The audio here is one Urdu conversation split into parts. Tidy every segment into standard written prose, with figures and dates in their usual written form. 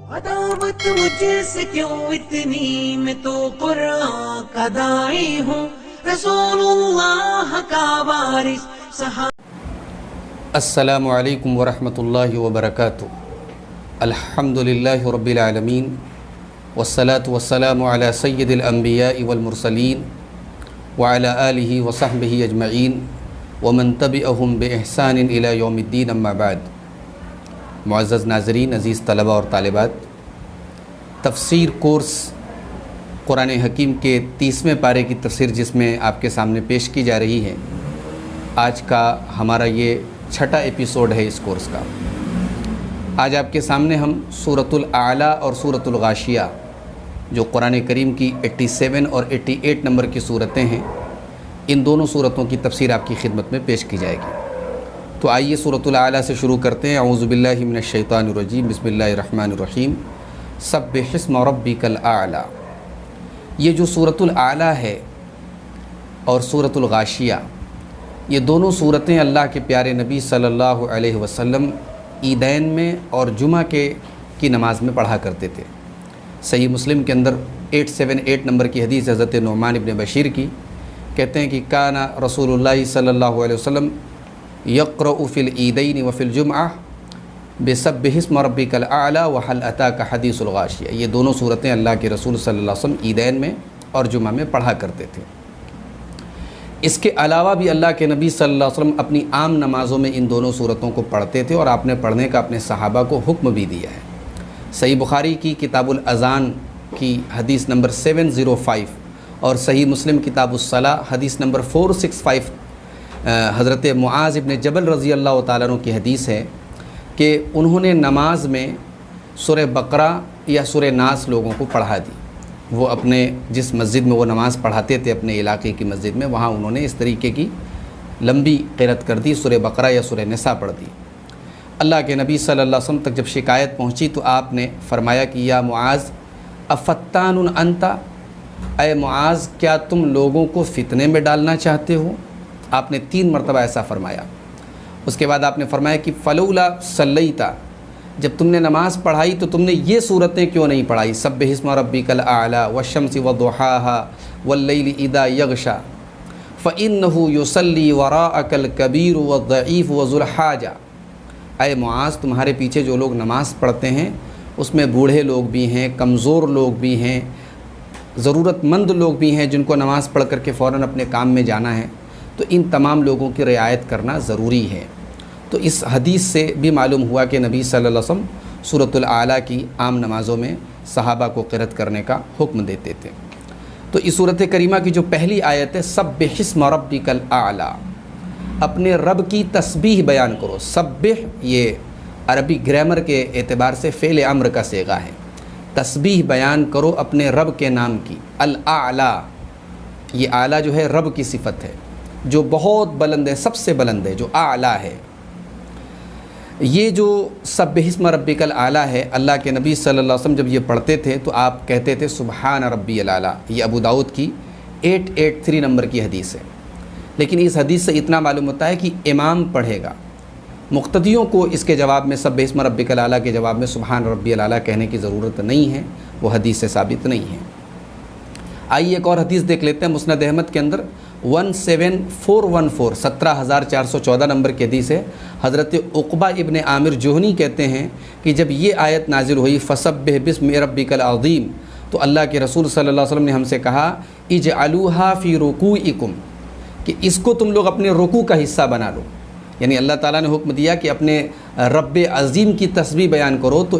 عداوت مجھ سے کیوں اتنی، میں تو قرآن کا داعی ہوں، رسول اللہ کا وارث السلام علیکم ورحمۃ اللہ وبرکاتہ۔ الحمدللہ رب العالمین والصلاة والسلام علی سید الانبیاء والمرسلین وعلی آلہ وصحبہ اجمعین ومن تبعہم بإحسان الی یوم الدین، اما بعد۔ معزز ناظرین، عزیز طلبہ اور طالبات، تفسیر کورس قرآن حکیم کے 30ویں پارے کی تفسیر جس میں آپ کے سامنے پیش کی جا رہی ہے، آج کا ہمارا یہ 6واں ایپیسوڈ ہے اس کورس کا۔ آج آپ کے سامنے ہم سورۃ الاعلیٰ اور سورۃ الغاشیہ، جو قرآن کریم کی 87 اور 88 نمبر کی صورتیں ہیں، ان دونوں صورتوں کی تفسیر آپ کی خدمت میں پیش کی جائے گی۔ تو آئیے سورۃ الاعلیٰ سے شروع کرتے ہیں۔ اعوذ باللہ من الشیطان الرجیم، بسم اللہ الرحمن الرحیم۔ سبح اسم ربک الاعلیٰ، یہ جو سورۃ الاعلیٰ ہے اور سورۃ الغاشیہ، یہ دونوں صورتیں اللہ کے پیارے نبی صلی اللہ علیہ وسلم عیدین میں اور جمعہ کی نماز میں پڑھا کرتے تھے۔ صحیح مسلم کے اندر 878 نمبر کی حدیث حضرت نعمان ابن بشیر کی، کہتے ہیں کہ کان رسول اللہ صلی اللہ علیہ وسلم یقرأ فی العیدین وفی الجمعہ بسبح اسم ربک الاعلیٰ وحل اتاک حدیث الغاشیہ، یہ دونوں صورتیں اللہ کے رسول صلی اللہ علیہ وسلم عیدین میں اور جمعہ میں پڑھا کرتے تھے۔ اس کے علاوہ بھی اللہ کے نبی صلی اللہ علیہ وسلم اپنی عام نمازوں میں ان دونوں صورتوں کو پڑھتے تھے، اور آپ نے پڑھنے کا اپنے صحابہ کو حکم بھی دیا ہے۔ صحیح بخاری کی کتاب الاذان کی حدیث نمبر 705 اور صحیح مسلم کتاب الصلاۃ حدیث نمبر 465 حضرت معاذ ابن جبل رضی اللہ تعالیٰ عنہ کی حدیث ہے کہ انہوں نے نماز میں سورہ بقرہ یا سورہ ناس لوگوں کو پڑھا دی۔ وہ اپنے جس مسجد میں وہ نماز پڑھاتے تھے اپنے علاقے کی مسجد میں، وہاں انہوں نے اس طریقے کی لمبی قرأت کر دی، سورہ بقرہ یا سورہ نساء پڑھ دی۔ اللہ کے نبی صلی اللہ علیہ وسلم تک جب شکایت پہنچی تو آپ نے فرمایا کہ یا معاذ افتان انت، اے معاذ کیا تم لوگوں کو فتنے میں ڈالنا چاہتے ہو؟ آپ نے 3 مرتبہ ایسا فرمایا۔ اس کے بعد آپ نے فرمایا کہ فلولا صلیتا، جب تم نے نماز پڑھائی تو تم نے یہ صورتیں کیوں نہیں پڑھائی؟ سبح اسم ربک الاعلیٰ والشمس وضحاها واللیل اذا یغشی فإنہ یصلی وراءک الکبیر والضعیف وذو الحاجہ۔ اے معاذ، تمہارے پیچھے جو لوگ نماز پڑھتے ہیں اس میں بوڑھے لوگ بھی ہیں، کمزور لوگ بھی ہیں، ضرورت مند لوگ بھی ہیں جن کو نماز پڑھ کر کے فوراً اپنے کام میں جانا ہے، تو ان تمام لوگوں کی رعایت کرنا ضروری ہے۔ تو اس حدیث سے بھی معلوم ہوا کہ نبی صلی اللہ علیہ وسلم سورۃ الاعلیٰ کی عام نمازوں میں صحابہ کو قرأت کرنے کا حکم دیتے تھے۔ تو اس سورۃ کریمہ کی جو پہلی آیت ہے سبح اسم ربک الاعلیٰ، اپنے رب کی تسبیح بیان کرو۔ سبح یہ عربی گرامر کے اعتبار سے فعل امر کا صیغہ ہے۔ تسبیح بیان کرو اپنے رب کے نام کی۔ الاعلیٰ، یہ اعلیٰ جو ہے رب کی صفت ہے جو بہت بلند ہے، سب سے بلند ہے، جو اعلیٰ ہے۔ یہ جو سبح اسم ربک الاعلیٰ ہے، اللہ کے نبی صلی اللہ علیہ وسلم جب یہ پڑھتے تھے تو آپ کہتے تھے سبحان ربی الاعلیٰ۔ یہ ابو داؤد کی 883 نمبر کی حدیث ہے۔ لیکن اس حدیث سے اتنا معلوم ہوتا ہے کہ امام پڑھے گا، مقتدیوں کو اس کے جواب میں سبح اسم ربک الاعلیٰ کے جواب میں سبحان ربی الاعلیٰ کہنے کی ضرورت نہیں ہے، وہ حدیث سے ثابت نہیں ہے۔ آئیے ایک اور حدیث دیکھ لیتے ہیں۔ مسند احمد کے اندر 17414 17414 نمبر کی حدیث ہے۔ حضرت عقبہ ابن عامر جوہنی کہتے ہیں کہ جب یہ آیت نازل ہوئی فسبح باسم ربک العظیم، تو اللہ کے رسول صلی اللہ علیہ وسلم نے ہم سے کہا اجعلوها فی رکوعکم، کہ اس کو تم لوگ اپنے رکوع کا حصہ بنا لو۔ یعنی اللہ تعالیٰ نے حکم دیا کہ اپنے رب عظیم کی تسبیح بیان کرو، تو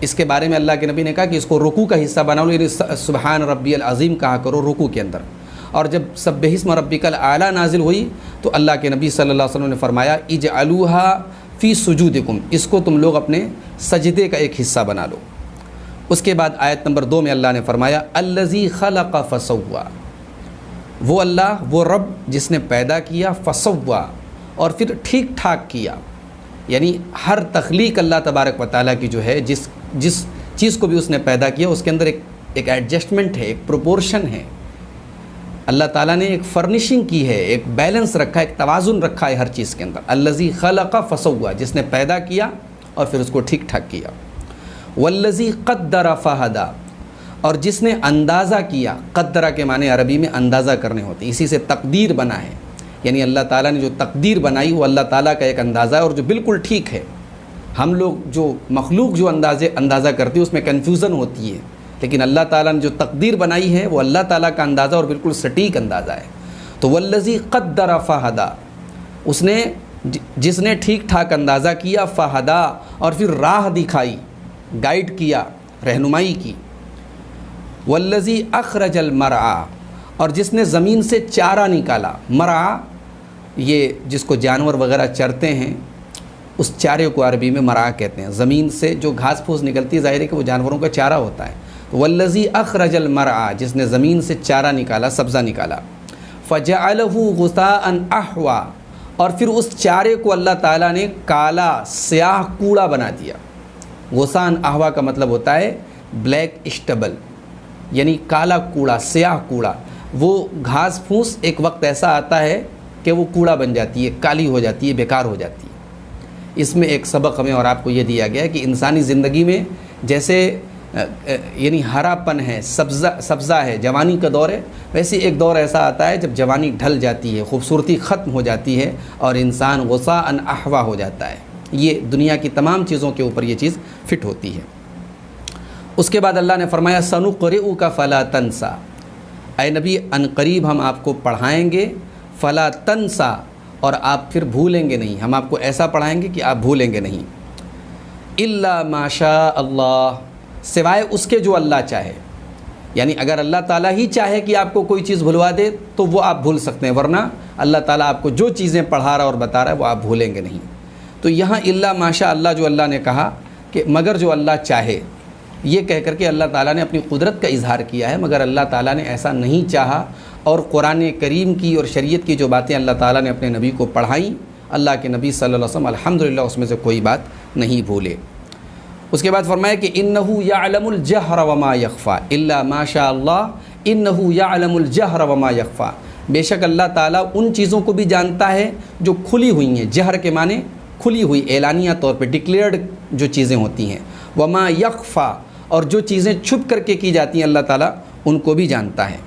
اس کے بارے میں اللہ کے نبی نے کہا کہ اس کو رکوع کا حصہ بنا لو، یعنی سبحان ربی العظیم کہا کرو رکوع کے اندر۔ اور جب سبح اسم ربک الاعلیٰ نازل ہوئی تو اللہ کے نبی صلی اللہ علیہ وسلم نے فرمایا اجعلوها فی سجودکم، اس کو تم لوگ اپنے سجدے کا ایک حصہ بنا لو۔ اس کے بعد آیت نمبر 2 میں اللہ نے فرمایا الذی خلق فسوی، وہ اللہ، وہ رب جس نے پیدا کیا، فسوی، اور پھر ٹھیک ٹھاک کیا۔ یعنی ہر تخلیق اللہ تبارک و تعالیٰ کی جو ہے، جس چیز کو بھی اس نے پیدا کیا اس کے اندر ایک ایڈجسٹمنٹ ہے، ایک پروپورشن ہے۔ اللہ تعالیٰ نے ایک فرنشنگ کی ہے، ایک بیلنس رکھا ہے، ایک توازن رکھا ہے ہر چیز کے اندر۔ الذی خلق فسوی، جس نے پیدا کیا اور پھر اس کو ٹھیک ٹھاک کیا۔ والذی قدر فہدا، اور جس نے اندازہ کیا، قدرہ کے معنی عربی میں اندازہ کرنے ہوتے ہیں، اسی سے تقدیر بنا ہے، یعنی اللہ تعالیٰ نے جو تقدیر بنائی وہ اللہ تعالیٰ کا ایک اندازہ ہے اور جو بالکل ٹھیک ہے۔ ہم لوگ جو مخلوق جو اندازہ کرتی ہے اس میں کنفیوژن ہوتی ہے، لیکن اللہ تعالیٰ نے جو تقدیر بنائی ہے وہ اللہ تعالیٰ کا اندازہ اور بالکل سٹیک اندازہ ہے۔ تو والذی قدر فہدا، اس نے جس نے ٹھیک ٹھاک اندازہ کیا، فہدا، اور پھر راہ دکھائی، گائیڈ کیا، رہنمائی کی۔ والذی اخرج المرعى، اور جس نے زمین سے چارہ نکالا۔ مرعى یہ جس کو جانور وغیرہ چرتے ہیں اس چارے کو عربی میں مرعى کہتے ہیں۔ زمین سے جو گھاس پھوس نکلتی ہے ظاہر ہے کہ وہ جانوروں کا چارہ ہوتا ہے۔ والذی اخرج المرعى، جس نے زمین سے چارہ نکالا، سبزہ نکالا۔ فجعلہ غثاء احوا، اور پھر اس چارے کو اللہ تعالیٰ نے کالا سیاہ کوڑا بنا دیا۔ غثاء احوا کا مطلب ہوتا ہے بلیک اسٹبل، یعنی کالا کوڑا، سیاہ کوڑا۔ وہ گھاس پھوس ایک وقت ایسا آتا ہے کہ وہ کوڑا بن جاتی ہے، کالی ہو جاتی ہے، بیکار ہو جاتی ہے۔ اس میں ایک سبق ہمیں اور آپ کو یہ دیا گیا ہے کہ انسانی زندگی میں جیسے یعنی ہرا پن ہے، سبزہ ہے، جوانی کا دور ہے، ویسے ایک دور ایسا آتا ہے جب جوانی ڈھل جاتی ہے، خوبصورتی ختم ہو جاتی ہے اور انسان غثاء احوا ہو جاتا ہے۔ یہ دنیا کی تمام چیزوں کے اوپر یہ چیز فٹ ہوتی ہے۔ اس کے بعد اللہ نے فرمایا سنقرئک فلا تنسا، اے نبی ان قریب ہم آپ کو پڑھائیں گے، فلا تنسا، اور آپ پھر بھولیں گے نہیں، ہم آپ کو ایسا پڑھائیں گے کہ آپ بھولیں گے نہیں۔ الا ما شاء اللہ، سوائے اس کے جو اللہ چاہے، یعنی اگر اللہ تعالیٰ ہی چاہے کہ آپ کو کوئی چیز بھلوا دے تو وہ آپ بھول سکتے ہیں، ورنہ اللہ تعالیٰ آپ کو جو چیزیں پڑھا رہا اور بتا رہا ہے وہ آپ بھولیں گے نہیں۔ تو یہاں الا ما شاء اللہ جو اللہ نے کہا کہ مگر جو اللہ چاہے، یہ کہہ کر کے اللہ تعالیٰ نے اپنی قدرت کا اظہار کیا ہے، مگر اللہ تعالیٰ نے ایسا نہیں چاہا، اور قرآن کریم کی اور شریعت کی جو باتیں اللہ تعالیٰ نے اپنے نبی کو پڑھائیں، اللہ کے نبی صلی اللہ علیہ وسلم الحمدللہ اس میں سے کوئی بات نہیں بھولے۔ اس کے بعد فرمایا کہ انہ یعلم الجہر وما یخفی، الا ما شاء اللہ انہ یعلم الجہر وما یخفی، بے شک اللہ تعالیٰ ان چیزوں کو بھی جانتا ہے جو کھلی ہوئی ہیں، جہر کے معنی کھلی ہوئی، اعلانیہ طور پہ ڈکلیئرڈ جو چیزیں ہوتی ہیں، وما یخفی، اور جو چیزیں چھپ کر کے کی جاتی ہیں اللہ تعالیٰ ان کو بھی جانتا ہے۔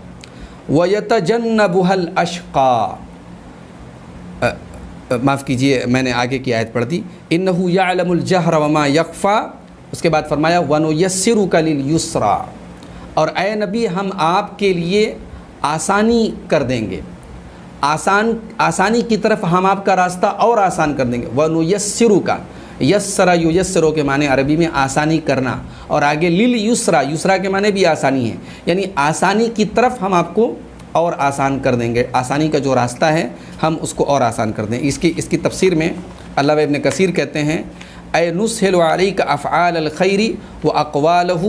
وَيَتَجَنَّبُهَا الْأَشْقَى، معاف کیجئے میں نے آگے کی آیت پڑھ دی، اِنَّهُ يَعْلَمُ الْجَهْرَ وَمَا يَخْفَى، اس کے بعد فرمایا وَنُيَسِّرُكَ لِلْيُسْرَى، اور اے نبی ہم آپ کے لیے آسانی کر دیں گے، آسانی کی طرف ہم آپ کا راستہ اور آسان کر دیں گے۔ وَنُيَسِّرُكَ، یسرا یسرو کے معنی عربی میں آسانی کرنا، اور آگے لِلْيُسْرَى، یسرا کے معنی بھی آسانی ہے، یعنی آسانی کی طرف ہم آپ کو اور آسان کر دیں گے، آسانی کا جو راستہ ہے ہم اس کو اور آسان کر دیں۔ اس کی تفسیر میں علامہ ابن کثیر کہتے ہیں اے نسہل علیک افعال الخیر واقوالہ،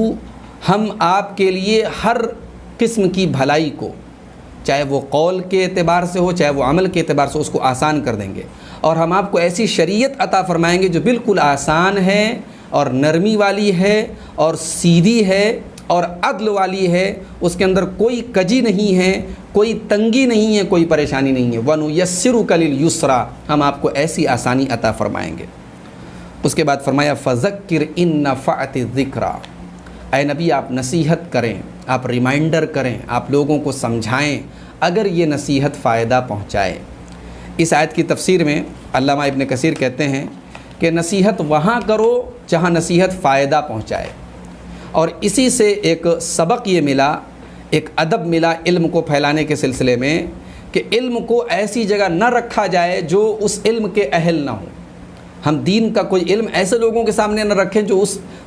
ہم آپ کے لیے ہر قسم کی بھلائی کو، چاہے وہ قول کے اعتبار سے ہو چاہے وہ عمل کے اعتبار سے، اس کو آسان کر دیں گے، اور ہم آپ کو ایسی شریعت عطا فرمائیں گے جو بالکل آسان ہے اور نرمی والی ہے اور سیدھی ہے اور عدل والی ہے، اس کے اندر کوئی کجی نہیں ہے، کوئی تنگی نہیں ہے، کوئی پریشانی نہیں ہے۔ وَنُيَسِّرُكَ لِلْيُسْرَى، ہم آپ کو ایسی آسانی عطا فرمائیں گے۔ اس کے بعد فرمایا فَذَكِّرْ إِن نَفَعَتِ الذِّكْرَى، اے نبی آپ نصیحت کریں، آپ ریمائنڈر کریں، آپ لوگوں کو سمجھائیں اگر یہ نصیحت فائدہ پہنچائے۔ اس آیت کی تفسیر میں علامہ ابن کثیر کہتے ہیں کہ نصیحت وہاں کرو جہاں نصیحت فائدہ پہنچائے، اور اسی سے ایک سبق یہ ملا، ایک ادب ملا علم کو پھیلانے کے سلسلے میں، کہ علم کو ایسی جگہ نہ رکھا جائے جو اس علم کے اہل نہ ہوں۔ ہم دین کا کوئی علم ایسے لوگوں کے سامنے نہ رکھیں جو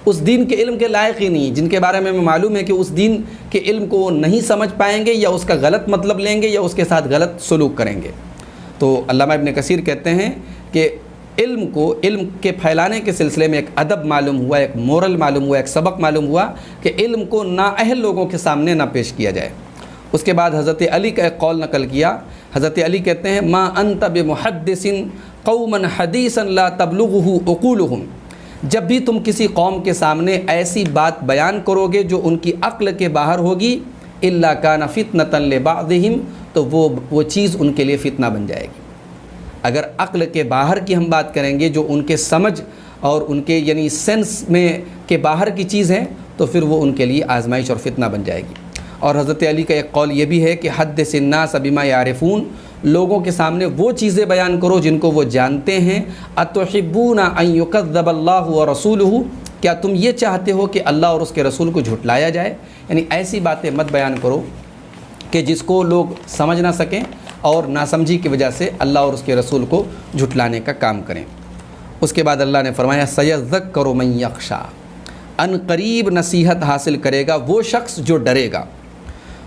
اس دین کے علم کے لائق ہی نہیں، جن کے بارے میں ہمیں معلوم ہے کہ اس دین کے علم کو وہ نہیں سمجھ پائیں گے، یا اس کا غلط مطلب لیں گے، یا اس کے ساتھ غلط سلوک کریں گے۔ تو علامہ ابن کثیر کہتے ہیں کہ علم کے پھیلانے کے سلسلے میں ایک ادب معلوم ہوا، ایک مورل معلوم ہوا، ایک سبق معلوم ہوا کہ علم کو نااہل لوگوں کے سامنے نہ پیش کیا جائے۔ اس کے بعد حضرت علی کا ایک قول نقل کیا، حضرت علی کہتے ہیں ما انت بمحدث قوما حدیثا لا تبلغه عقولهم، جب بھی تم کسی قوم کے سامنے ایسی بات بیان کرو گے جو ان کی عقل کے باہر ہوگی، الا کان فتنۃ لبعضهم، تو وہ چیز ان کے لیے فتنہ بن جائے گی۔ اگر عقل کے باہر کی ہم بات کریں گے جو ان کے سمجھ اور ان کے یعنی سینس میں کے باہر کی چیز ہے تو پھر وہ ان کے لیے آزمائش اور فتنہ بن جائے گی۔ اور حضرت علی کا ایک قول یہ بھی ہے کہ حدث الناس بما یعرفون، لوگوں کے سامنے وہ چیزیں بیان کرو جن کو وہ جانتے ہیں۔ اتحبون ان یکذب اللہ ورسولہ، کیا تم یہ چاہتے ہو کہ اللہ اور اس کے رسول کو جھٹلایا جائے؟ یعنی ایسی باتیں مت بیان کرو کہ جس کو لوگ سمجھ نہ سکیں اور ناسمجھی کی وجہ سے اللہ اور اس کے رسول کو جھٹلانے کا کام کریں۔ اس کے بعد اللہ نے فرمایا سیذکر من یخشی، ان قریب نصیحت حاصل کرے گا وہ شخص جو ڈرے گا،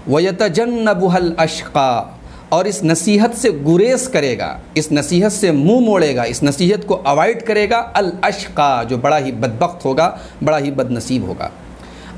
ویتجنبها الاشقی، اور اس نصیحت سے گریز کرے گا، اس نصیحت سے منہ موڑے گا، اس نصیحت کو اوائڈ کرے گا، الاشقی، جو بڑا ہی بدبخت ہوگا، بڑا ہی بد نصیب ہوگا،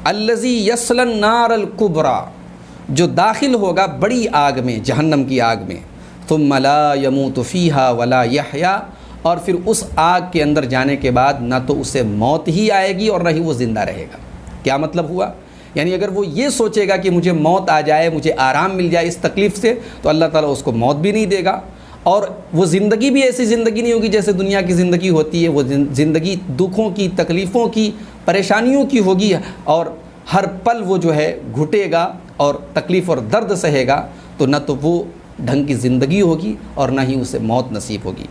الذی یصلی النار الکبری، جو داخل ہوگا بڑی آگ میں، جہنم کی آگ میں، ثم لا یموت فیہا ولا یحیا، اور پھر اس آگ کے اندر جانے کے بعد نہ تو اسے موت ہی آئے گی اور نہ ہی وہ زندہ رہے گا۔ کیا مطلب ہوا؟ یعنی اگر وہ یہ سوچے گا کہ مجھے موت آ جائے، مجھے آرام مل جائے اس تکلیف سے، تو اللہ تعالیٰ اس کو موت بھی نہیں دے گا، اور وہ زندگی بھی ایسی زندگی نہیں ہوگی جیسے دنیا کی زندگی ہوتی ہے۔ وہ زندگی دکھوں کی، تکلیفوں کی، پریشانیوں کی ہوگی، اور ہر پل وہ جو ہے گھٹے گا اور تکلیف اور درد سہے گا، تو نہ تو وہ ڈھنگ کی زندگی ہوگی اور نہ ہی اسے موت نصیب ہوگی۔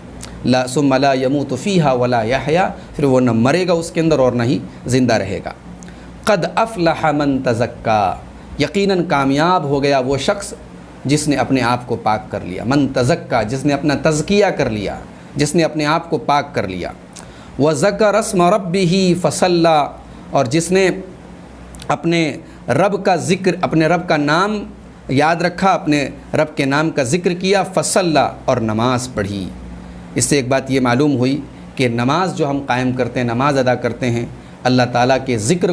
لا ثم لا یموت فیہا ولا یحیا، پھر وہ نہ مرے گا اس کے اندر اور نہ ہی زندہ رہے گا۔ قد افلح من تزکا، یقیناً کامیاب ہو گیا وہ شخص جس نے اپنے آپ کو پاک کر لیا، من تزکا، جس نے اپنا تزکیہ کر لیا، جس نے اپنے آپ کو پاک کر لیا، وذکر اسم ربہ فصلی، اور جس نے اپنے رب کا ذکر، اپنے رب کا نام یاد رکھا، اپنے رب کے نام کا ذکر کیا، فصلی، اور نماز پڑھی۔ اس سے ایک بات یہ معلوم ہوئی کہ نماز جو ہم قائم کرتے ہیں، نماز ادا کرتے ہیں، اللہ تعالیٰ کے ذکر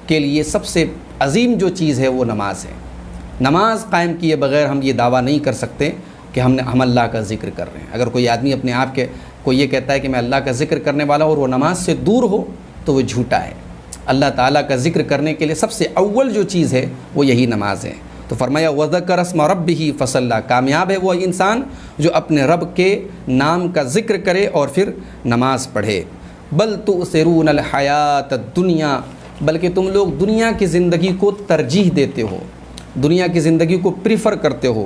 کے لیے سب سے عظیم جو چیز ہے وہ نماز ہے۔ نماز قائم کیے بغیر ہم یہ دعویٰ نہیں کر سکتے کہ ہم اللہ کا ذکر کر رہے ہیں۔ اگر کوئی آدمی اپنے آپ کے کو یہ کہتا ہے کہ میں اللہ کا ذکر کرنے والا ہوں اور وہ نماز سے دور ہو تو وہ جھوٹا ہے۔ اللہ تعالیٰ کا ذکر کرنے کے لیے سب سے اول جو چیز ہے وہ یہی نماز ہے۔ تو فرمایا وذکر اسم ربہ فصلی، کامیاب ہے وہ انسان جو اپنے رب کے نام کا ذکر کرے اور پھر نماز پڑھے۔ بل تؤثرون الحیات الدنیا، بلکہ تم لوگ دنیا کی زندگی کو ترجیح دیتے ہو، دنیا کی زندگی کو پریفر کرتے ہو،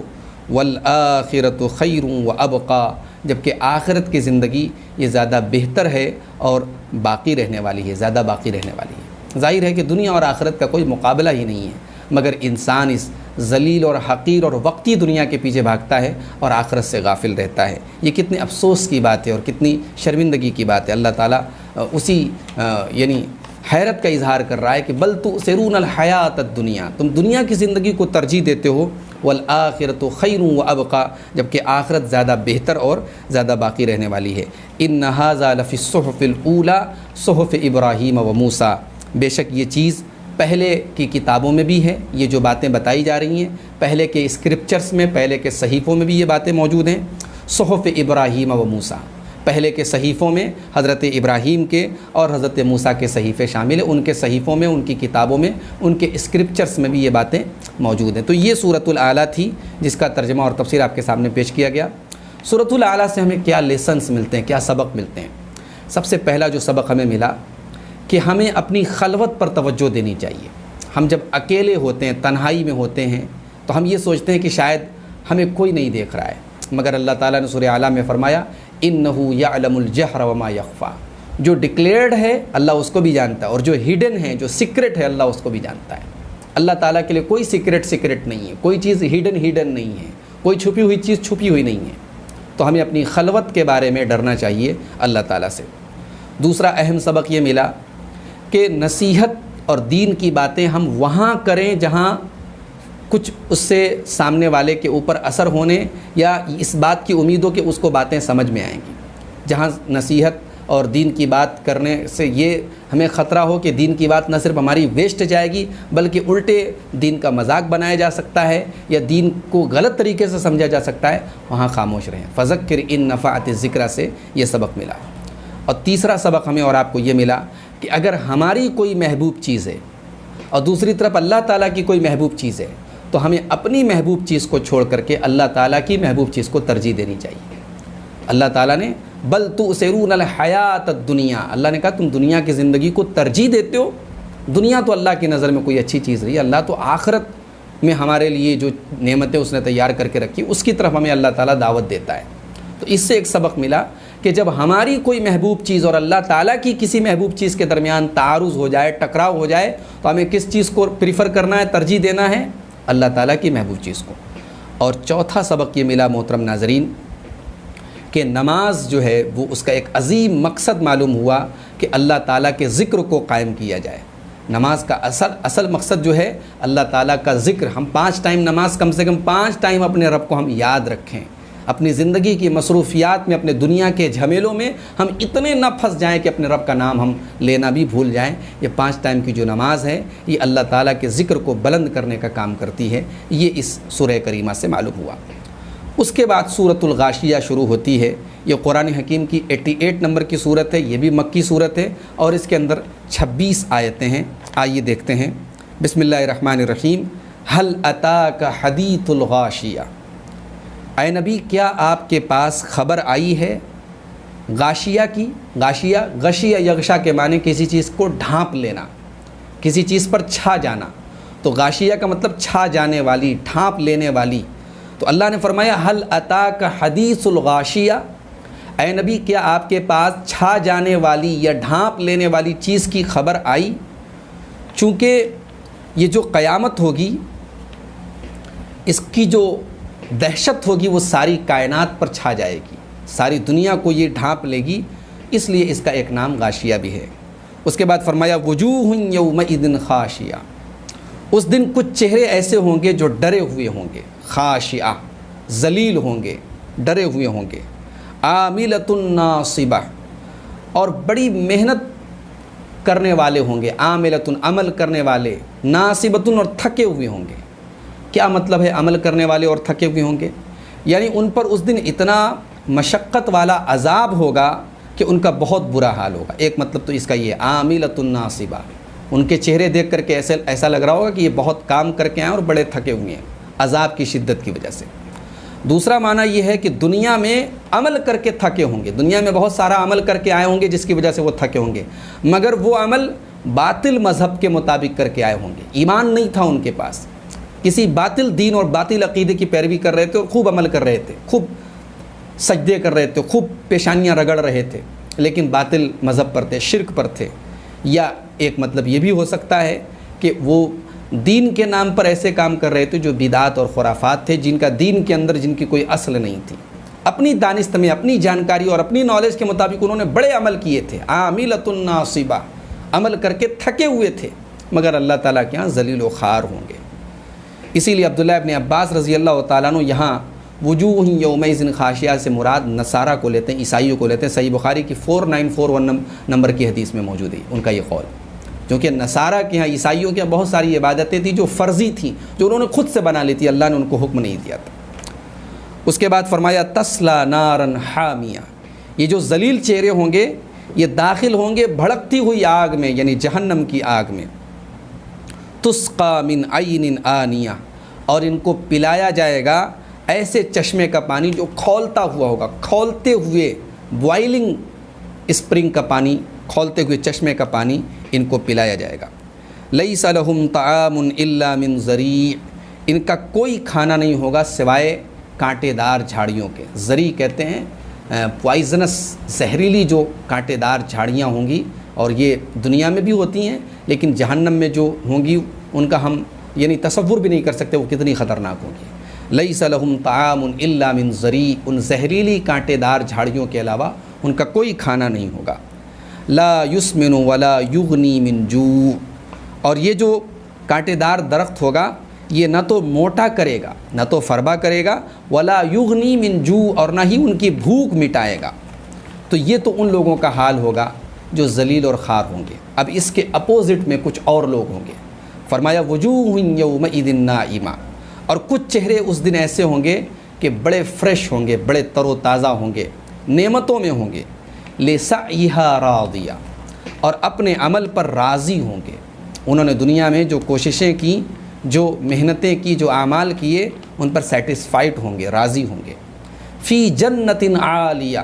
والآخرۃ خیر وابقی، جبکہ آخرت کی زندگی یہ زیادہ بہتر ہے اور باقی رہنے والی ہے، زیادہ باقی رہنے والی ہے۔ ظاہر ہے کہ دنیا اور آخرت کا کوئی مقابلہ ہی نہیں ہے، مگر انسان اس ذلیل اور حقیر اور وقتی دنیا کے پیچھے بھاگتا ہے اور آخرت سے غافل رہتا ہے۔ یہ کتنے افسوس کی بات ہے اور کتنی شرمندگی کی بات ہے۔ اللہ تعالیٰ اسی یعنی حیرت کا اظہار کر رہا ہے کہ بل تؤثرون الحیات الدنیا، تم دنیا کی زندگی کو ترجیح دیتے ہو، والآخرۃ خیر وابقی، جبکہ آخرت زیادہ بہتر اور زیادہ باقی رہنے والی ہے۔ ان ھذا لفی الصحف الاولی صحف ابراہیم و موسیٰ، بے شک یہ چیز پہلے کی کتابوں میں بھی ہے، یہ جو باتیں بتائی جا رہی ہیں پہلے کے اسکرپچرز میں، پہلے کے صحیفوں میں بھی یہ باتیں موجود ہیں۔ صحف ابراہیم و موسیٰ، پہلے کے صحیفوں میں حضرت ابراہیم کے اور حضرت موسیٰ کے صحیفے شامل ہیں، ان کے صحیفوں میں، ان کی کتابوں میں، ان کے اسکرپچرز میں بھی یہ باتیں موجود ہیں۔ تو یہ سورۃ الاعلیٰ تھی جس کا ترجمہ اور تفسیر آپ کے سامنے پیش کیا گیا۔ سورۃ الاعلیٰ سے ہمیں کیا لیسنز ملتے ہیں، کیا سبق ملتے ہیں؟ سب سے پہلا جو سبق ہمیں ملا کہ ہمیں اپنی خلوت پر توجہ دینی چاہیے۔ ہم جب اکیلے ہوتے ہیں، تنہائی میں ہوتے ہیں، تو ہم یہ سوچتے ہیں کہ شاید ہمیں کوئی نہیں دیکھ رہا ہے، مگر اللہ تعالیٰ نے سورہ اعلیٰ میں فرمایا انہ یعلم الجہر وما یخفی، جو ڈکلیئرڈ ہے اللہ اس کو بھی جانتا ہے، اور جو ہڈن ہے، جو سیکرٹ ہے، اللہ اس کو بھی جانتا ہے۔ اللہ تعالیٰ کے لیے کوئی سیکرٹ نہیں ہے، کوئی چیز ہڈن نہیں ہے، کوئی چھپی ہوئی چیز چھپی ہوئی نہیں ہے۔ تو ہمیں اپنی خلوت کے بارے میں ڈرنا چاہیے اللہ تعالیٰ سے۔ دوسرا اہم سبق یہ ملا کہ نصیحت اور دین کی باتیں ہم وہاں کریں جہاں کچھ اس سے سامنے والے کے اوپر اثر ہونے یا اس بات کی امید ہو کہ اس کو باتیں سمجھ میں آئیں گی۔ جہاں نصیحت اور دین کی بات کرنے سے یہ ہمیں خطرہ ہو کہ دین کی بات نہ صرف ہماری ویسٹ جائے گی بلکہ الٹے دین کا مذاق بنایا جا سکتا ہے یا دین کو غلط طریقے سے سمجھا جا سکتا ہے، وہاں خاموش رہیں۔ فذکر ان نفعت الذکر سے یہ سبق ملا۔ اور تیسرا سبق ہمیں اور آپ کو یہ ملا کہ اگر ہماری کوئی محبوب چیز ہے اور دوسری طرف اللہ تعالیٰ کی کوئی محبوب چیز ہے تو ہمیں اپنی محبوب چیز کو چھوڑ کر کے اللہ تعالیٰ کی محبوب چیز کو ترجیح دینی چاہیے۔ اللہ تعالیٰ نے بل تؤثرون الحیات الدنیا، اللہ نے کہا تم دنیا کی زندگی کو ترجیح دیتے ہو۔ دنیا تو اللہ کی نظر میں کوئی اچھی چیز نہیں، اللہ تو آخرت میں ہمارے لیے جو نعمتیں اس نے تیار کر کے رکھی اس کی طرف ہمیں اللہ تعالیٰ دعوت دیتا ہے۔ تو اس سے ایک سبق ملا کہ جب ہماری کوئی محبوب چیز اور اللہ تعالیٰ کی کسی محبوب چیز کے درمیان تعارض ہو جائے، ٹکراؤ ہو جائے، تو ہمیں کس چیز کو پریفر کرنا ہے، ترجیح دینا ہے؟ اللہ تعالیٰ کی محبوب چیز کو۔ اور چوتھا سبق یہ ملا محترم ناظرین کہ نماز جو ہے وہ اس کا ایک عظیم مقصد معلوم ہوا کہ اللہ تعالیٰ کے ذکر کو قائم کیا جائے۔ نماز کا اصل مقصد جو ہے اللہ تعالیٰ کا ذکر، ہم 5 ٹائم نماز، کم سے کم 5 ٹائم اپنے رب کو ہم یاد رکھیں، اپنی زندگی کی مصروفیات میں، اپنے دنیا کے جھمیلوں میں ہم اتنے نہ پھنس جائیں کہ اپنے رب کا نام ہم لینا بھی بھول جائیں۔ یہ 5 ٹائم کی جو نماز ہے یہ اللہ تعالیٰ کے ذکر کو بلند کرنے کا کام کرتی ہے، یہ اس سورہ کریمہ سے معلوم ہوا۔ اس کے بعد سورۃ الغاشیہ شروع ہوتی ہے۔ یہ قرآن حکیم کی 88 نمبر کی صورت ہے، یہ بھی مکی صورت ہے اور اس کے اندر 26 آیتیں ہیں۔ آئیے دیکھتے ہیں۔ بسم اللہ الرحمن الرحیم۔ ہل اتاک حدیث الغاشیہ، اے نبی کیا آپ کے پاس خبر آئی ہے غاشیہ کی؟ غاشیہ، غشیہ یغشا کے معنی کسی چیز کو ڈھانپ لینا، کسی چیز پر چھا جانا، تو غاشیہ کا مطلب چھا جانے والی، ڈھانپ لینے والی۔ تو اللہ نے فرمایا ہل اتاک حدیث الغاشیہ، اے نبی کیا آپ کے پاس چھا جانے والی یا ڈھانپ لینے والی چیز کی خبر آئی؟ چونکہ یہ جو قیامت ہوگی اس کی جو دہشت ہوگی وہ ساری کائنات پر چھا جائے گی، ساری دنیا کو یہ ڈھانپ لے گی، اس لیے اس کا ایک نام غاشیہ بھی ہے۔ اس کے بعد فرمایا وجوہ یومئذ خاشیہ، اس دن کچھ چہرے ایسے ہوں گے جو ڈرے ہوئے ہوں گے، خاشعہ، ذلیل ہوں گے، ڈرے ہوئے ہوں گے، عاملۃ ناصبہ، اور بڑی محنت کرنے والے ہوں گے، عاملۃ عمل کرنے والے، ناصبۃ اور تھکے ہوئے ہوں گے۔ کیا مطلب ہے عمل کرنے والے اور تھکے ہوئے ہوں گے؟ یعنی ان پر اس دن اتنا مشقت والا عذاب ہوگا کہ ان کا بہت برا حال ہوگا۔ ایک مطلب تو اس کا یہ عاملۃ ناصبہ، ان کے چہرے دیکھ کر کے ایسا لگ رہا ہوگا کہ یہ بہت کام کر کے آئے اور بڑے تھکے ہوئے ہیں عذاب کی شدت کی وجہ سے۔ دوسرا معنی یہ ہے کہ دنیا میں عمل کر کے تھکے ہوں گے، دنیا میں بہت سارا عمل کر کے آئے ہوں گے جس کی وجہ سے وہ تھکے ہوں گے، مگر وہ عمل باطل مذہب کے مطابق کر کے آئے ہوں گے، ایمان نہیں تھا ان کے پاس، کسی باطل دین اور باطل عقیدے کی پیروی کر رہے تھے اور خوب عمل کر رہے تھے، خوب سجدے کر رہے تھے، خوب پیشانیاں رگڑ رہے تھے، لیکن باطل مذہب پر تھے، شرک پر تھے۔ یا ایک مطلب یہ بھی ہو سکتا ہے کہ وہ دین کے نام پر ایسے کام کر رہے تھے جو بدعات اور خرافات تھے، جن کا دین کے اندر جن کی کوئی اصل نہیں تھی، اپنی دانست میں، اپنی جانکاری اور اپنی نالج کے مطابق انہوں نے بڑے عمل کیے تھے، عاملۃ ناصبہ، عمل کر کے تھکے ہوئے تھے، مگر اللہ تعالیٰ کے ہاں ذلیل و خوار ہوں گے۔ اسی لیے عبداللہ ابن عباس رضی اللہ تعالیٰ عنہ یہاں وجوہ یومئذ خاشعہ سے مراد نصارہ کو لیتے ہیں، عیسائیوں کو لیتے ہیں۔ صحیح بخاری کی 4941 نمبر کی حدیث میں موجود ہے ان کا یہ قول، کیونکہ نصارہ کے ہاں، عیسائیوں کے یہاں بہت ساری عبادتیں تھیں جو فرضی تھیں، جو انہوں نے خود سے بنا لی تھی، اللہ نے ان کو حکم نہیں دیا تھا۔ اس کے بعد فرمایا تسلا نارن حامیہ، یہ جو ذلیل چہرے ہوں گے یہ داخل ہوں گے بھڑکتی ہوئی آگ میں، یعنی جہنم کی آگ میں، تسقا من عین آنیہ، اور ان کو پلایا جائے گا ایسے چشمے کا پانی جو کھولتا ہوا ہوگا، کھولتے ہوئے، بوائلنگ اسپرنگ کا پانی، کھولتے ہوئے چشمے کا پانی ان کو پلایا جائے گا۔ لیس لہم طعام الا من ضریع، ان کا کوئی کھانا نہیں ہوگا سوائے کانٹے دار جھاڑیوں کے۔ ضریع کہتے ہیں پوائزنس، زہریلی جو کانٹے دار جھاڑیاں ہوں گی، اور یہ دنیا میں بھی ہوتی ہیں لیکن جہنم میں جو ہوں گی ان کا ہم یعنی تصور بھی نہیں کر سکتے وہ کتنی خطرناک ہوں گی۔ لیس لہم طعام الا من ضریع، ان زہریلی کانٹے دار جھاڑیوں کے علاوہ ان کا کوئی کھانا نہیں ہوگا۔ لا یسمن ولا یغنی من جوع، اور یہ جو کانٹے دار درخت ہوگا یہ نہ تو موٹا کرے گا، نہ تو فربا کرے گا، ولا یغنی من جوع، اور نہ ہی ان کی بھوک مٹائے گا۔ تو یہ تو ان لوگوں کا حال ہوگا جو ذلیل اور خوار ہوں گے۔ اب اس کے اپوزٹ میں کچھ اور لوگ ہوں گے۔ فرمایا وجوہ یومئذ ناعمہ، اور کچھ چہرے اس دن ایسے ہوں گے کہ بڑے فریش ہوں گے، بڑے تر و تازہ ہوں گے، نعمتوں میں ہوں گے، لسعیہا راضیہ، اور اپنے عمل پر راضی ہوں گے۔ انہوں نے دنیا میں جو کوششیں کی، جو محنتیں کی، جو اعمال کیے، ان پر سیٹسفائیڈ ہوں گے، راضی ہوں گے۔ فی جنت عالیہ،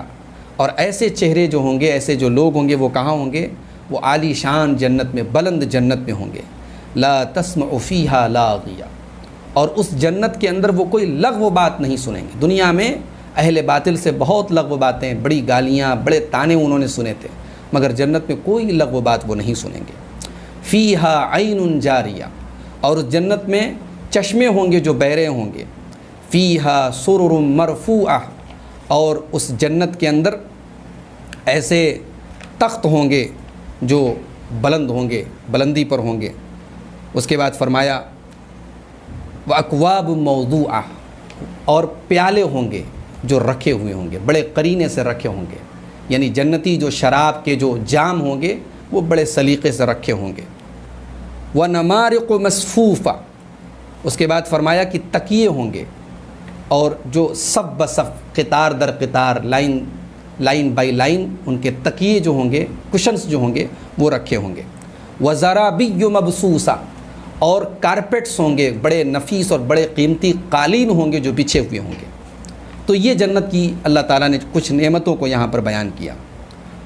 اور ایسے چہرے جو ہوں گے، ایسے جو لوگ ہوں گے وہ کہاں ہوں گے؟ وہ عالی شان جنت میں، بلند جنت میں ہوں گے۔ لا تسمع فیہا لاغیہ، اور اس جنت کے اندر وہ کوئی لغو بات نہیں سنیں گے۔ دنیا میں اہل باطل سے بہت لغو باتیں، بڑی گالیاں، بڑے طعنے انہوں نے سنے تھے، مگر جنت میں کوئی لغو بات وہ نہیں سنیں گے۔ فیہا عین جاریہ، اور اس جنت میں چشمے ہوں گے جو بہہ رہے ہوں گے۔ فیہا سرر مرفوعہ، اور اس جنت کے اندر ایسے تخت ہوں گے جو بلند ہوں گے، بلندی پر ہوں گے۔ اس کے بعد فرمایا وَأَكْوَابٌ مَوْضُوعَةٌ، اور پیالے ہوں گے جو رکھے ہوئے ہوں گے، بڑے قرینے سے رکھے ہوں گے، یعنی جنتی جو شراب کے جو جام ہوں گے وہ بڑے سلیقے سے رکھے ہوں گے۔ وَنَمَارِقُ مَصْفُوفَةٌ، اس کے بعد فرمایا کہ تکیے ہوں گے، اور جو صف بصف، قطار در قطار، لائن بائی لائن ان کے تکیے جو ہوں گے، کشنز جو ہوں گے وہ رکھے ہوں گے۔ وَزَرَابِيُّ مَبْثُوثَةٌ، اور کارپیٹس ہوں گے، بڑے نفیس اور بڑے قیمتی قالین ہوں گے جو بچھے ہوئے ہوں گے۔ تو یہ جنت کی اللہ تعالیٰ نے کچھ نعمتوں کو یہاں پر بیان کیا۔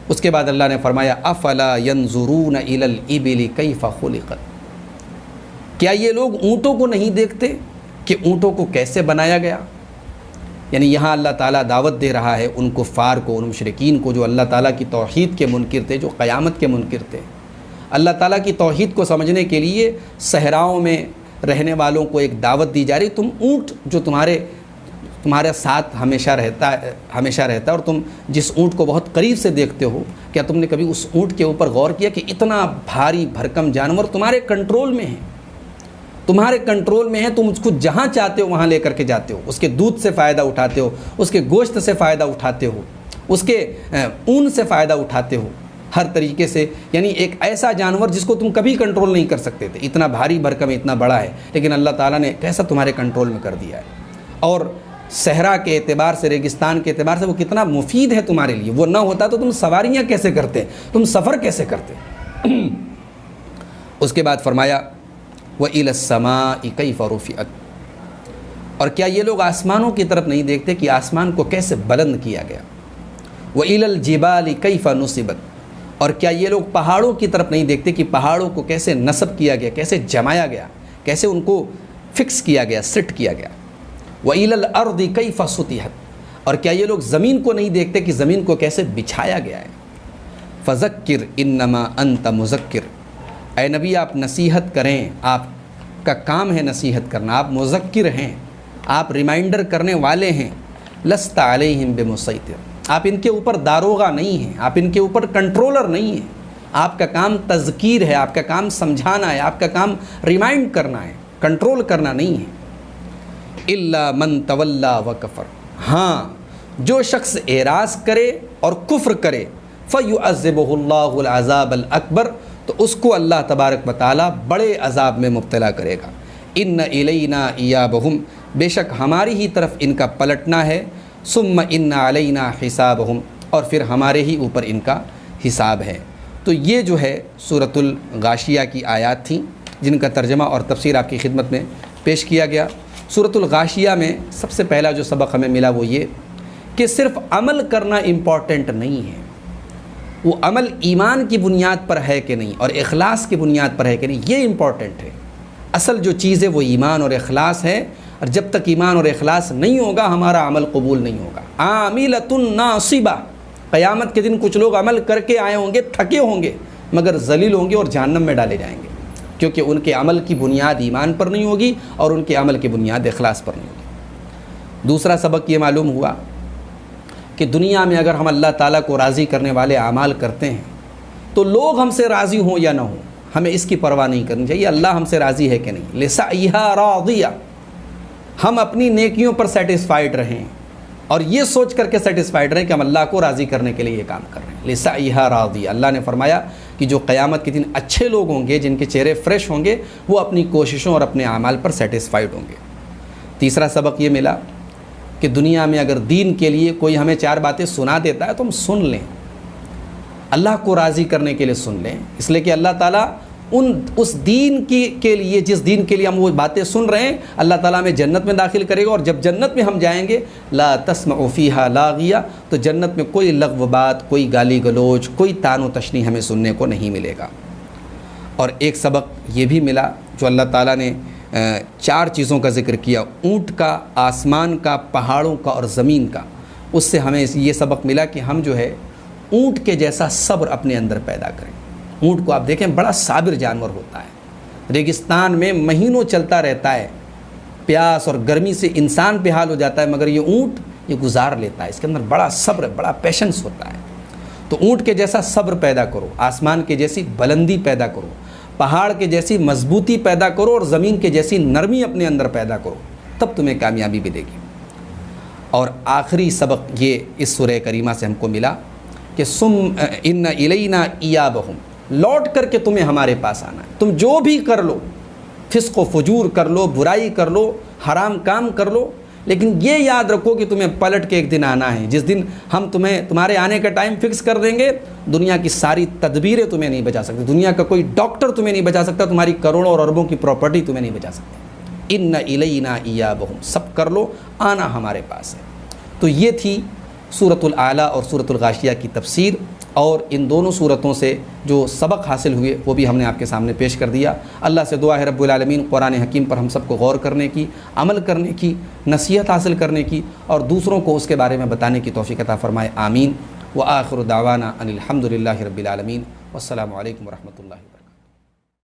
اس کے بعد اللہ نے فرمایا افلا ينظرون الى الابل کیف خلقت، کیا یہ لوگ اونٹوں کو نہیں دیکھتے کہ اونٹوں کو کیسے بنایا گیا؟ یعنی یہاں اللہ تعالیٰ دعوت دے رہا ہے ان کفار کو، ان مشرکین کو جو اللہ تعالیٰ کی توحید کے منکر تھے، جو قیامت کے منکر تھے۔ اللہ تعالیٰ کی توحید کو سمجھنے کے لیے صحراؤں میں رہنے والوں کو ایک دعوت دی جا رہی، تم اونٹ جو تمہارے ساتھ ہمیشہ رہتا ہے اور تم جس اونٹ کو بہت قریب سے دیکھتے ہو، کیا تم نے کبھی اس اونٹ کے اوپر غور کیا کہ اتنا بھاری بھرکم جانور تمہارے کنٹرول میں ہے، تم اس کو جہاں چاہتے ہو وہاں لے کر کے جاتے ہو، اس کے دودھ سے فائدہ اٹھاتے ہو، اس کے گوشت سے فائدہ اٹھاتے ہو، اس کے اون سے فائدہ اٹھاتے ہو، ہر طریقے سے۔ یعنی ایک ایسا جانور جس کو تم کبھی کنٹرول نہیں کر سکتے تھے، اتنا بھاری بھرکم، اتنا بڑا ہے، لیکن اللہ تعالیٰ نے کیسا تمہارے کنٹرول میں کر دیا ہے۔ اور صحرا کے اعتبار سے، ریگستان کے اعتبار سے وہ کتنا مفید ہے تمہارے لیے، وہ نہ ہوتا تو تم سواریاں کیسے کرتے، تم سفر کیسے کرتے۔ اس کے بعد فرمایا وَإِلَى السَّمَاءِ كَيْفَ رُفِعَتْ، اور کیا یہ لوگ آسمانوں کی طرف نہیں دیکھتے کہ آسمان کو کیسے بلند کیا گیا۔ وَإِلَى الْجِبَالِ كَيْفَ نُصِبَتْ، اور کیا یہ لوگ پہاڑوں کی طرف نہیں دیکھتے کہ پہاڑوں کو کیسے نصب کیا گیا، کیسے جمایا گیا، کیسے ان کو فکس کیا گیا، سیٹ کیا گیا۔ وَإِلَى الْأَرْضِ كَيْفَ سُطِحَتْ، اور کیا یہ لوگ زمین کو نہیں دیکھتے کہ زمین کو کیسے بچھایا گیا ہے۔ فَذَكِّرْ إِنَّمَا أَنْتَ مُذَكِّرْ، اے نبی آپ نصیحت کریں، آپ کا کام ہے نصیحت کرنا، آپ مذکر ہیں، آپ ریمائنڈر کرنے والے ہیں۔ لَسْتَ عَلَيْهِمْ بِمُسَيْطِرٍ، آپ ان کے اوپر داروغہ نہیں ہیں، آپ ان کے اوپر کنٹرولر نہیں ہیں، آپ کا کام تذکیر ہے، آپ کا کام سمجھانا ہے، آپ کا کام ریمائنڈ کرنا ہے، کنٹرول کرنا نہیں ہے۔ إِلَّا مَن تَوَلَّا وَكَفَرَ، ہاں جو شخص اعراض کرے اور کفر کرے، فَيُعَذِّبُهُ اللَّهُ الْعَذَابَ الْأَكْبَرَ، تو اس کو اللہ تبارک و تعالیٰ بڑے عذاب میں مبتلا کرے گا۔ إِنَّ إِلَيْنَا إِيَابَهُمْ، بے شک ہماری ہی طرف ان کا پلٹنا ہے۔ ثُمَّ إِنَّ عَلَيْنَا حِسَابَهُمْ، اور پھر ہمارے ہی اوپر ان کا حساب ہے۔ تو یہ جو ہے سورۃ الغاشیہ کی آیات تھیں جن کا ترجمہ اور تفسیر آپ کی خدمت میں پیش کیا گیا۔ سورۃ الغاشیہ میں سب سے پہلا جو سبق ہمیں ملا وہ یہ کہ صرف عمل کرنا امپورٹنٹ نہیں ہے، وہ عمل ایمان کی بنیاد پر ہے کہ نہیں اور اخلاص کی بنیاد پر ہے کہ نہیں، یہ امپورٹنٹ ہے۔ اصل جو چیز ہے وہ ایمان اور اخلاص ہے، اور جب تک ایمان اور اخلاص نہیں ہوگا ہمارا عمل قبول نہیں ہوگا۔ عاملۃ ناصبہ، قیامت کے دن کچھ لوگ عمل کر کے آئے ہوں گے، تھکے ہوں گے، مگر ذلیل ہوں گے اور جہنم میں ڈالے جائیں گے، کیونکہ ان کے عمل کی بنیاد ایمان پر نہیں ہوگی اور ان کے عمل کی بنیاد اخلاص پر نہیں ہوگی۔ دوسرا سبق یہ معلوم ہوا کہ دنیا میں اگر ہم اللہ تعالیٰ کو راضی کرنے والے اعمال کرتے ہیں تو لوگ ہم سے راضی ہوں یا نہ ہوں، ہمیں اس کی پرواہ نہیں کرنی چاہیے اللہ ہم سے راضی ہے کہ نہیں۔ لِسَعْيِهَا رَاضِيَةٌ، ہم اپنی نیکیوں پر سیٹسفائیڈ رہیں اور یہ سوچ کر کے سیٹسفائیڈ رہیں کہ ہم اللہ کو راضی کرنے کے لیے یہ کام کر رہے ہیں۔ لِسَعْيِهَا رَاضِيَةٌ، اللہ نے فرمایا کہ جو قیامت کے دن اچھے لوگ ہوں گے، جن کے چہرے فریش ہوں گے، وہ اپنی کوششوں اور اپنے اعمال پر سیٹسفائیڈ ہوں گے۔ تیسرا سبق یہ ملا کہ دنیا میں اگر دین کے لیے کوئی ہمیں چار باتیں سنا دیتا ہے تو ہم سن لیں، اللہ کو راضی کرنے کے لیے سن لیں، اس لیے کہ اللہ تعالیٰ اس دین کے لیے جس دین کے لیے ہم وہ باتیں سن رہے ہیں، اللہ تعالیٰ ہمیں جنت میں داخل کرے گا، اور جب جنت میں ہم جائیں گے لا تسمع فیہا لاغیہ، تو جنت میں کوئی لغو بات، کوئی گالی گلوچ، کوئی تان و تشنیع ہمیں سننے کو نہیں ملے گا۔ اور ایک سبق یہ بھی ملا جو اللہ تعالیٰ نے 4 چیزوں کا ذکر کیا، اونٹ کا، آسمان کا، پہاڑوں کا اور زمین کا، اس سے ہمیں یہ سبق ملا کہ ہم جو ہے اونٹ کے جیسا صبر اپنے اندر پیدا کریں۔ اونٹ کو آپ دیکھیں بڑا صابر جانور ہوتا ہے، ریگستان میں مہینوں چلتا رہتا ہے، پیاس اور گرمی سے انسان بے حال ہو جاتا ہے، مگر یہ اونٹ یہ گزار لیتا ہے، اس کے اندر بڑا صبر، بڑا پیشنس ہوتا ہے۔ تو اونٹ کے جیسا صبر پیدا کرو، آسمان کے جیسی بلندی پیدا کرو، پہاڑ کے جیسی مضبوطی پیدا کرو، اور زمین کے جیسی نرمی اپنے اندر پیدا کرو، تب تمہیں کامیابی ملے گی۔ اور آخری سبق یہ اس سورہ کریمہ سے ہم کو ملا کہ ان الینا ایابہم، لوٹ کر کے تمہیں ہمارے پاس آنا ہے۔ تم جو بھی کر لو، فسق و فجور کر لو، برائی کر لو، حرام کام کر لو، لیکن یہ یاد رکھو کہ تمہیں پلٹ کے ایک دن آنا ہے، جس دن ہم تمہارے آنے کا ٹائم فکس کر دیں گے۔ دنیا کی ساری تدبیریں تمہیں نہیں بچا سکتی، دنیا کا کوئی ڈاکٹر تمہیں نہیں بچا سکتا، تمہاری کروڑوں اور اربوں کی پراپرٹی تمہیں نہیں بچا سکتی۔ ان الینا ایابہم، سب کر لو، آنا ہمارے پاس ہے۔ تو یہ تھی سورۃ الاعلیٰ اور سورۃ الغاشیہ کی تفسیر، اور ان دونوں صورتوں سے جو سبق حاصل ہوئے وہ بھی ہم نے آپ کے سامنے پیش کر دیا۔ اللہ سے دعا ہے رب العالمین قرآن حکیم پر ہم سب کو غور کرنے کی، عمل کرنے کی، نصیحت حاصل کرنے کی، اور دوسروں کو اس کے بارے میں بتانے کی توفیق عطا فرمائے، آمین۔ وآخر دعوانا ان الحمد للہ رب العالمین، والسلام علیکم ورحمۃ اللہ وبرکاتہ۔